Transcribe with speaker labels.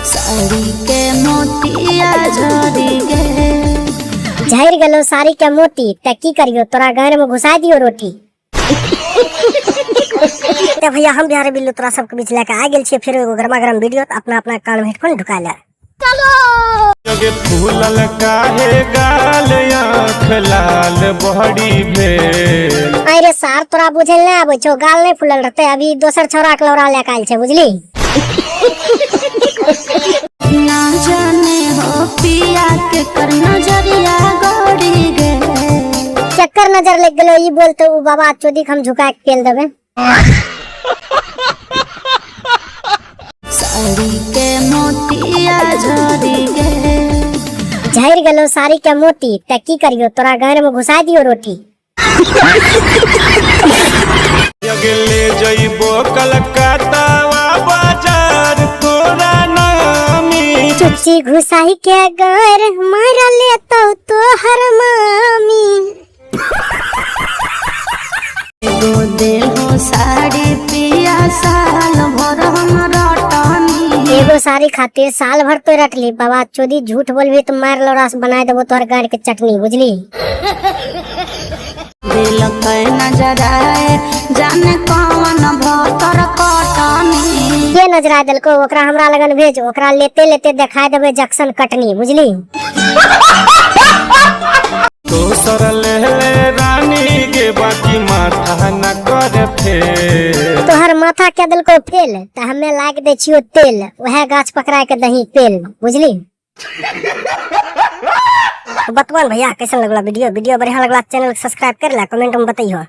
Speaker 1: साड़ी के मोतिया झड़ी गे।
Speaker 2: झड़ गलो साड़ी के मोती ते की करियो, तोरा घर में घुसा दियो रोटी। तो भैया हम बिहार बिल्लू तोरा सबके बीच लेके आ गेल छियै फिर एगो गरमा गरम वीडियो। तो अपना अपना कान में हेडफोन ढुका ले।
Speaker 3: जगे फूलल काहे गाल आँख लाल बहरी भेल।
Speaker 2: अरे सार तोरा बुझे नहीं आबे छो, गाल नहीं फूलल रहते, अभी दोसर छौरा के लौरा लेके आइल छे बुझली।
Speaker 1: ना जाने हो पिया के कर नजरिया गड़ी गे।
Speaker 2: चक्कर नजर लग गलो ई बोलते उ बाबा चोदी हम झुका के पेल देबे।
Speaker 1: साड़ी के मोतिया झड़ी गे।
Speaker 2: झड़ गलो साड़ी के मोती ते की करियो, तोरा घर में घुसा दियो रोटी।
Speaker 3: जगे ले जइबो कलकत्ता बाजार तोरा नामी।
Speaker 2: चुच्ची घुसाई के घर मार ले तो हर मामी।
Speaker 1: एगो दे हो साड़ी पिया साल भर हम रटनी।
Speaker 2: एगो साड़ी खातिर साल भर तो रटली, बाबा चोदी झूठ बोलबी तो मार लौरास बनाए देबो तोहर गाड़ के चटनी बुझली।
Speaker 1: दिल के नजर आए जाने कौन भतर कटनी।
Speaker 2: के नजरा दिल को ओकरा हमरा लगन भेज, ओकरा लेते लेते दिखाई देबे जक्सन कटनी बुझली।
Speaker 3: दोसर ले रानी के बाकी माथा न कर फेल।
Speaker 2: तोहर माथा के दिल को फेल त हमें लाग दे छियो तेल, वह गाछ पकड़ा के दही पेल बुझली। बतवन भैया कैसा लगला वीडियो बढ़िया लगला चैनल सब्सक्राइब कर ला, कमेंट में बताइयो।